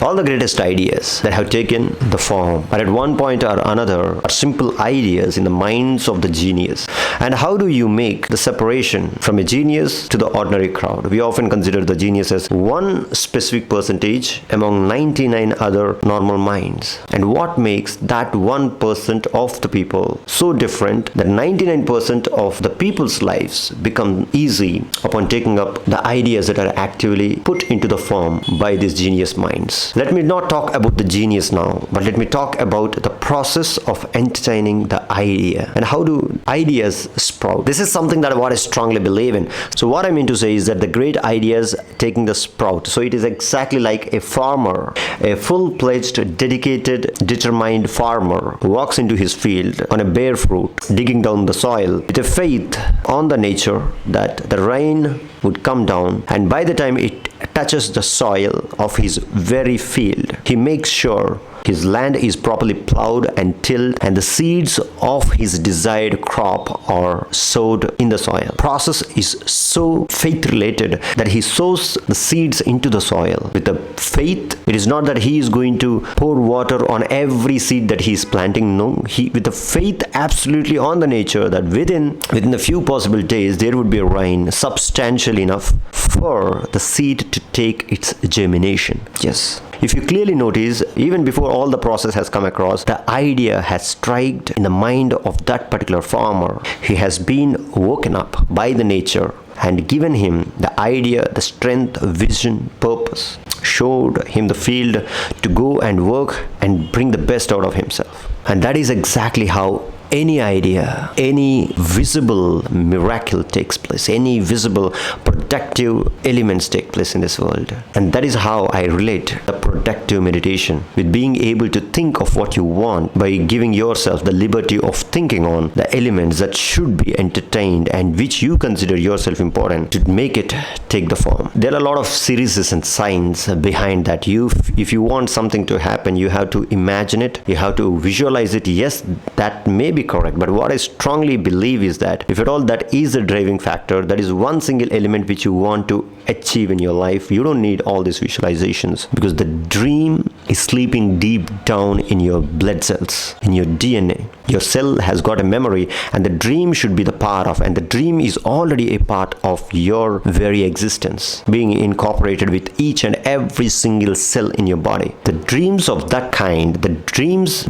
All the greatest ideas that have taken the form are at one point or another are simple ideas in the minds of the genius. And how do you make the separation from a genius to the ordinary crowd? We often consider the genius as one specific percentage among 99 other normal minds. And what makes that 1% of the people so different that 99% of the people's lives become easy upon taking up the ideas that are actively put into the form by these genius minds? Let me not talk about the genius now, but let me talk about the process of entertaining the idea and how do ideas sprout. This is something that what I strongly believe in. So what I mean to say is that the great ideas taking the sprout. So it is exactly like a farmer, a full-fledged, dedicated, determined farmer who walks into his field on a bare foot, digging down the soil with a faith on the nature that the rain would come down, and by the time it touches the soil of his very field, he makes sure his land is properly plowed and tilled and the seeds of his desired crop are sowed in the soil. Process is so faith related that he sows the seeds into the soil with the faith. It is not that he is going to pour water on every seed that he is planting. No, he with the faith absolutely on the nature that within a few possible days there would be a rain substantial enough for the seed to take its germination. Yes. If you clearly notice, even before all the process has come across, the idea has struck in the mind of that particular farmer. He has been woken up by the nature and given him the idea, the strength, vision, purpose, showed him the field to go and work and bring the best out of himself. And that is exactly how any idea, any visible miracle takes place, any visible productive elements take place in this world. And that is how I relate the productive meditation with being able to think of what you want by giving yourself the liberty of thinking on the elements that should be entertained and which you consider yourself important to make it take the form. There are a lot of series and science behind that. If you want something to happen, you have to imagine it, you have to visualize it. Yes, that may be correct, but what I strongly believe is that if at all that is a driving factor, that is one single element which you want to achieve in your life, you don't need all these visualizations, because the dream is sleeping deep down in your blood cells, in your DNA. Your cell has got a memory and the dream should be the part of, and the dream is already a part of your very existence, being incorporated with each and every single cell in your body. The dreams of that kind, the dreams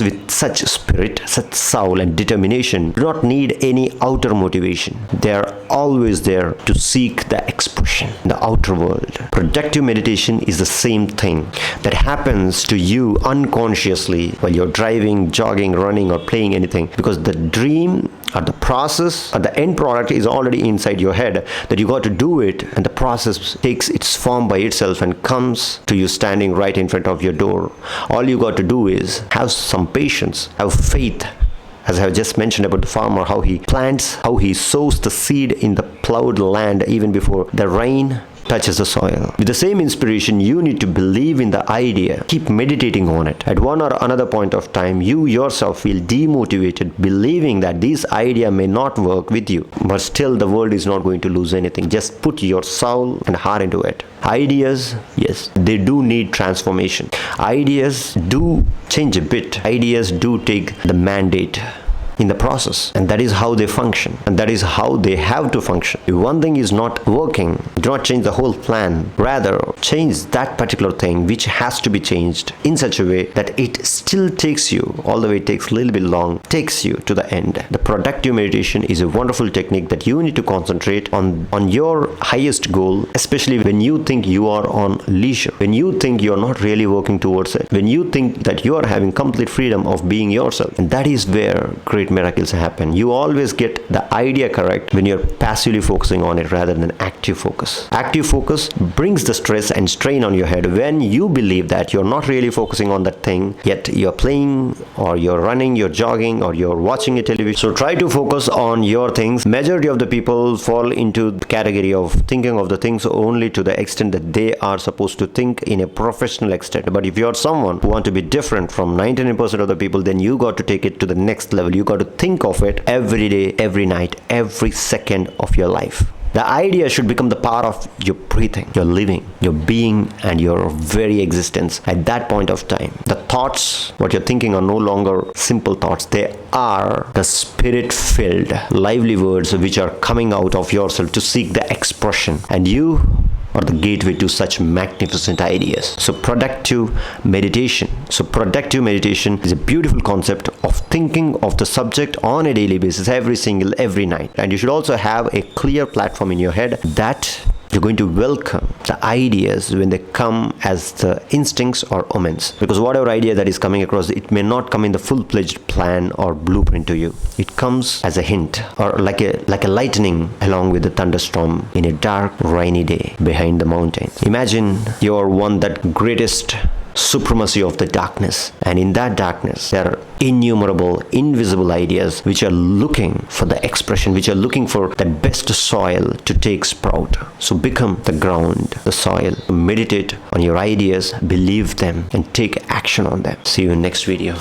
with such spirit, such soul and determination do not need any outer motivation. They are always there to seek the expression in the outer world. Productive meditation is the same thing that happens to you unconsciously while you're driving, jogging, running or playing anything, because the dream or the process or the end product is already inside your head, that you got to do it, and the process takes its form by itself and comes to you standing right in front of your door. All you got to do is have some patience, have faith. As I have just mentioned about the farmer, how he plants, how he sows the seed in the plowed land even before the rain touches the soil. With the same inspiration, you need to believe in the idea, keep meditating on it. At one or another point of time, you yourself feel demotivated, believing that this idea may not work with you, but still the world is not going to lose anything. Just put your soul and heart into it. Ideas, yes, they do need transformation. Ideas do change a bit. Ideas do take the mandate in the process, and that is how they function, and that is how they have to function. If one thing is not working, do not change the whole plan. Rather, change that particular thing which has to be changed in such a way that it still takes you, although it takes a little bit long, takes you to the end. The productive meditation is a wonderful technique that you need to concentrate on your highest goal, especially when you think you are on leisure, when you think you are not really working towards it, when you think that you are having complete freedom of being yourself. And that is where great miracles happen. You always get the idea correct when you're passively focusing on it rather than active focus. Active focus brings the stress and strain on your head when you believe that you're not really focusing on that thing, yet you're playing or you're running, you're jogging or you're watching a television. So try to focus on your things. Majority of the people fall into the category of thinking of the things only to the extent that they are supposed to think in a professional extent. But if you're someone who want to be different from 99% of the people, then you got to take it to the next level. You got to think of it every day, every night, every second of your life. The idea should become the part of your breathing, your living, your being, and your very existence at that point of time. The thoughts, what you're thinking, are no longer simple thoughts. They are the spirit-filled, lively words which are coming out of yourself to seek the expression. And you are the gateway to such magnificent ideas. So productive meditation. Is a beautiful concept of thinking of the subject on a daily basis, every night. And you should also have a clear platform in your head that you're going to welcome the ideas when they come as the instincts or omens. Because whatever idea that is coming across, it may not come in the full-fledged plan or blueprint to you. It comes as a hint, or like a lightning along with the thunderstorm in a dark, rainy day behind the mountains. Imagine you're one that greatest supremacy of the darkness, and in that darkness there are innumerable invisible ideas which are looking for the expression, which are looking for the best soil to take sprout. So become the ground, the soil. Meditate on your ideas, believe them, and take action on them. See you in next video.